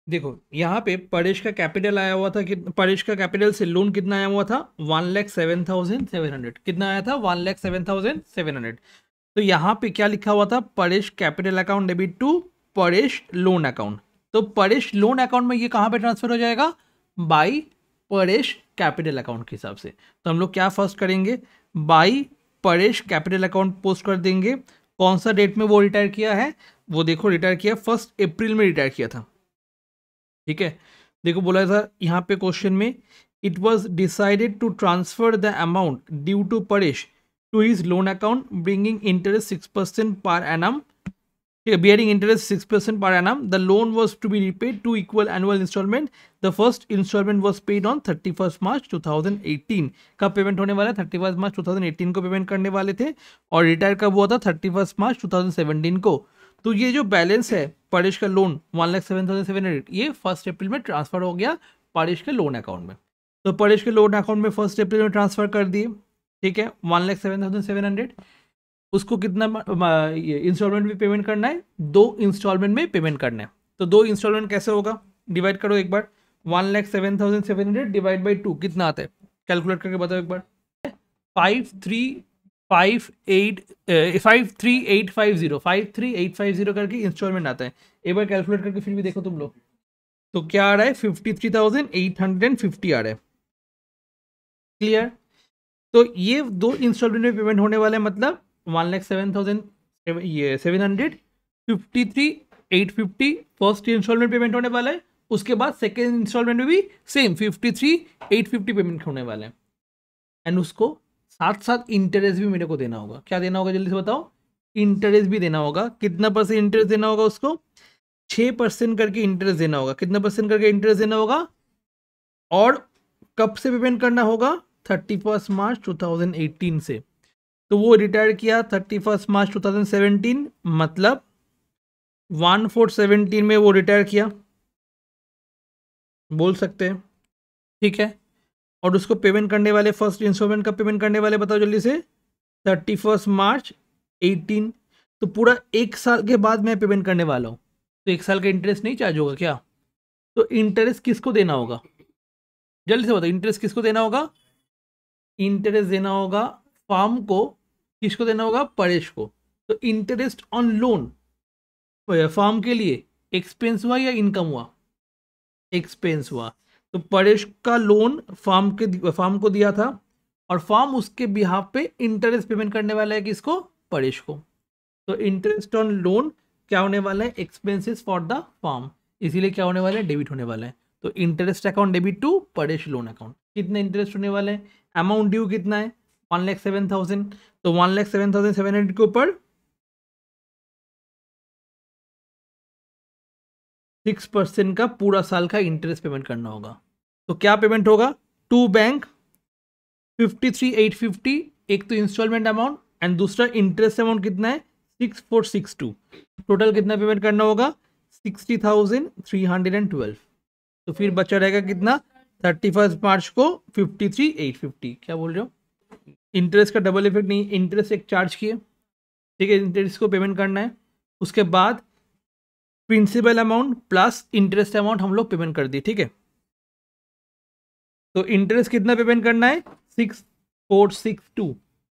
देखो यहाँ पे परेश का कैपिटल आया हुआ था कि परेश का कैपिटल से लोन कितना आया हुआ था 1,07,700। कितना आया था 1,07,700। तो यहाँ पे क्या लिखा हुआ था, Paresh capital account debit to Paresh loan account. तो परेश लोन अकाउंट में ये कहाँ पे ट्रांसफर हो जाएगा, बाई परेश कैपिटल अकाउंट के हिसाब से। तो हम लोग क्या फर्स्ट करेंगे, by Paresh capital account post कर देंगे। कौन सा डेट में वो रिटायर किया है, वो देखो रिटायर किया 1 अप्रैल में रिटायर किया था। ठीक है, देखो बोला था यहाँ पे क्वेश्चन में, it was decided to transfer the amount due to Paresh to his loan account bringing interest 6% per annum, bearing interest 6% per annum. The loan was to be repaid 2 equal annual installment. The first installment was paid on 31st March 2018. कब payment होने वाला है, 31st मार्च 2018 को payment करने वाले थे, और retire कब हुआ था 31st मार्च 2017 को। तो ये जो बैलेंस है परेश का लोन 1,07,700, ये 1 अप्रैल में ट्रांसफर हो गया परेश के लोन अकाउंट में। तो परेश के लोन अकाउंट में 1 अप्रैल में ट्रांसफर कर दिए। ठीक है, 1,07,700। उसको कितना इंस्टॉलमेंट में पेमेंट करना है, 2 इंस्टॉलमेंट में पेमेंट करना है। तो 2 इंस्टॉलमेंट कैसे होगा, डिवाइड करो एक बार, 1,07,700 डिवाइड बाई 2 कितना आता है, कैलकुलेट करके बताओ एक बार। 53,850 करके इंस्टॉलमेंट आता है। एक बार कैलकुलेट करके फिर भी देखो तुम लोग, तो क्या आ रहा है 53,850 आ रहा है। क्लियर। तो ये 2 इंस्टॉलमेंट में पेमेंट होने वाले हैं, मतलब 1,07,000 ये 700, 53,850 फर्स्ट इंस्टॉलमेंट पेमेंट होने वाला है। उसके बाद सेकेंड इंस्टॉलमेंट में भी सेम 53,850 पेमेंट होने वाला है। एंड उसको साथ साथ इंटरेस्ट भी मेरे को देना होगा। क्या देना होगा जल्दी से बताओ, इंटरेस्ट भी देना होगा। कितना परसेंट इंटरेस्ट देना होगा उसको, 6% करके इंटरेस्ट देना होगा। कितना परसेंट करके इंटरेस्ट देना होगा, और कब से पेमेंट करना होगा, 31 मार्च 2018 से। तो वो रिटायर किया 31 मार्च 2017, मतलब 1/4/17 में वो रिटायर किया, बोल सकते हैं। ठीक है, और उसको पेमेंट करने वाले फर्स्ट इंस्टॉलमेंट का पेमेंट करने वाले बताओ जल्दी से, 31 मार्च 18। तो पूरा 1 साल के बाद मैं पेमेंट करने वाला हूँ, तो 1 साल का इंटरेस्ट नहीं चार्ज होगा क्या। तो इंटरेस्ट किसको देना होगा, जल्दी से बताओ, इंटरेस्ट किसको देना होगा, इंटरेस्ट देना होगा फार्म को। किसको देना होगा, परेश को। तो इंटरेस्ट ऑन लोन फार्म के लिए एक्सपेंस हुआ या इनकम हुआ, एक्सपेंस हुआ। तो परेश का लोन फार्म को दिया था, और फार्म उसके बिहाफ पे इंटरेस्ट पेमेंट करने वाला है किसको, परेश को। तो इंटरेस्ट ऑन लोन क्या होने वाला है, एक्सपेंसेस फॉर द फार्म, इसीलिए क्या होने वाला है, डेबिट होने वाला है। तो interest account debit to Paresh loan account. कितना इंटरेस्ट होने वाला है, अमाउंट ड्यू कितना है 1,07,000। तो 1,07,700 के ऊपर 6% का पूरा साल का इंटरेस्ट पेमेंट करना होगा। तो क्या पेमेंट होगा, टू बैंक 53,850, एक तो इंस्टॉलमेंट अमाउंट एंड दूसरा इंटरेस्ट अमाउंट कितना है 6,462। टोटल कितना पेमेंट करना होगा 60,312। तो फिर बचा रहेगा कितना 31 मार्च को 53,850। क्या बोल रहे हो, इंटरेस्ट का डबल इफेक्ट नहीं, इंटरेस्ट एक चार्ज किए। ठीक है, इंटरेस्ट को पेमेंट करना है, उसके बाद principal amount plus interest amount हम लोग पेमेंट कर दिए। ठीक है, तो इंटरेस्ट कितना पेमेंट करना है 6,462।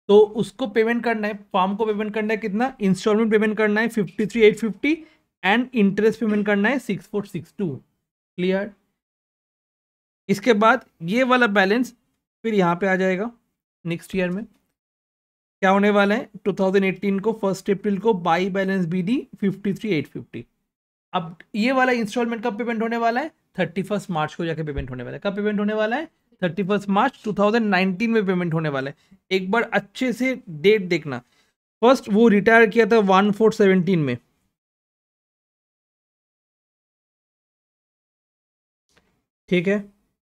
तो उसको पेमेंट करना है, फार्म को पेमेंट करना है कितना, इंस्टॉलमेंट पेमेंट करना है 53,850 एंड इंटरेस्ट पेमेंट करना है 6,462। क्लियर। इसके बाद ये वाला बैलेंस फिर यहाँ पे आ जाएगा नेक्स्ट ईयर में। क्या होने वाला है 2018 को 1 अप्रैल को बाई बैलेंस BD 53,850। अब ये वाला इंस्टॉलमेंट कब पेमेंट होने वाला है, 31 मार्च को जाके पेमेंट होने वाला है। कब पेमेंट होने वाला है, 31 मार्च 2019 में पेमेंट होने वाला है। एक बार अच्छे से डेट देखना, फर्स्ट वो रिटायर किया था 1/4/17 में। ठीक है,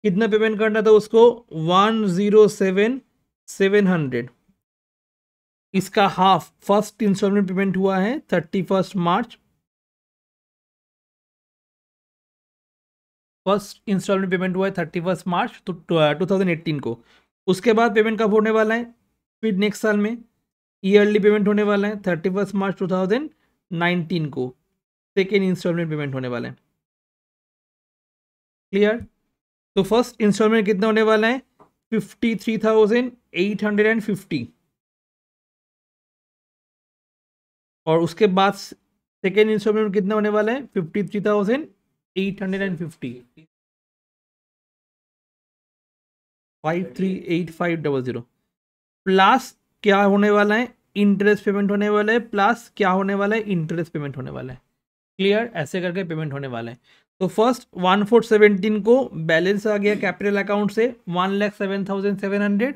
कितना पेमेंट करना था उसको 1,07,700। इसका हाफ फर्स्ट इंस्टॉलमेंट पेमेंट हुआ है 31 मार्च, फर्स्ट इंस्टॉलमेंट पेमेंट हुआ है 31 मार्च 2018 को। उसके बाद पेमेंट कब होने वाला है, फिर नेक्स्ट साल में ईयरली पेमेंट होने वाला है 31 मार्च 2019 को, सेकेंड इंस्टॉलमेंट पेमेंट होने वाला है। क्लियर। तो फर्स्ट इंस्टॉलमेंट कितना होने वाला है 53,850 और उसके बाद सेकेंड इंस्टॉलमेंट कितना होने वाला है 53,850 538500 प्लस क्या होने वाला है इंटरेस्ट पेमेंट होने वाला है प्लस क्या होने वाला है इंटरेस्ट पेमेंट होने वाला है। क्लियर, ऐसे करके पेमेंट होने वाला है। तो फर्स्ट 1/4/17 को बैलेंस आ गया कैपिटल अकाउंट से 1,07,700।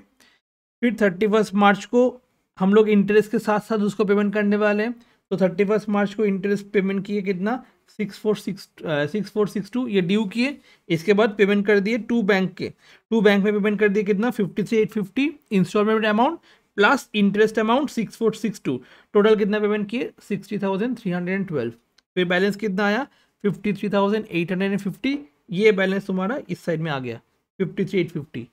फिर 31 मार्च को हम लोग इंटरेस्ट के साथ साथ उसको पेमेंट करने वाले हैं। तो 31 मार्च को इंटरेस्ट पेमेंट किए कितना 6462 ये ड्यू किए। इसके बाद पेमेंट कर दिए टू बैंक में पेमेंट कर दिए कितना 53,850 instalment amount plus interest amount 6462 total कितना पेमेंट किए 60,312। फिर बैलेंस कितना आया 53,850 ये बैलेंस तुम्हारा इस साइड में आ गया 53,850।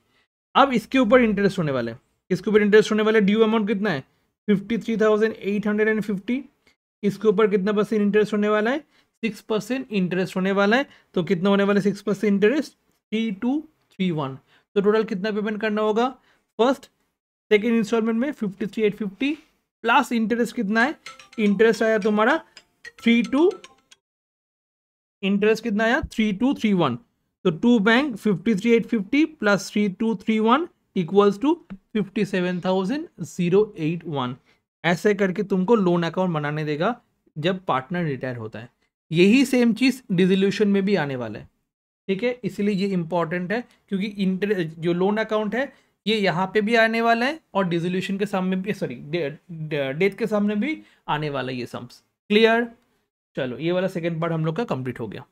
अब इसके ऊपर इंटरेस्ट होने वाला है, इसके ऊपर इंटरेस्ट होने वाला ड्यू अमाउंट कितना है 53,850। इसके ऊपर कितना परसेंट इंटरेस्ट होने वाला है 6% इंटरेस्ट होने वाला है। तो कितना होने वाला है 6% इंटरेस्ट 3231। तो टोटल कितना पेमेंट करना होगा फर्स्ट सेकेंड इंस्टॉलमेंट में 53,850 प्लस इंटरेस्ट कितना है इंटरेस्ट आया तुम्हारा 3231। तो to bank 53,850 plus 3231 equals to 57,081। ऐसे करके तुमको लोन अकाउंट बनाने देगा जब पार्टनर रिटायर होता है। यही सेम चीज डिसोल्यूशन में भी आने वाला है, ठीक है। इसलिए ये इंपॉर्टेंट है क्योंकि जो लोन अकाउंट है ये यहाँ पे भी आने वाला है और डिसोल्यूशन के सामने भी सॉरी डेथ के सामने भी आने वाला है ये सम्स। क्लियर, चलो ये वाला सेकेंड पार्ट हम लोग का कंप्लीट हो गया।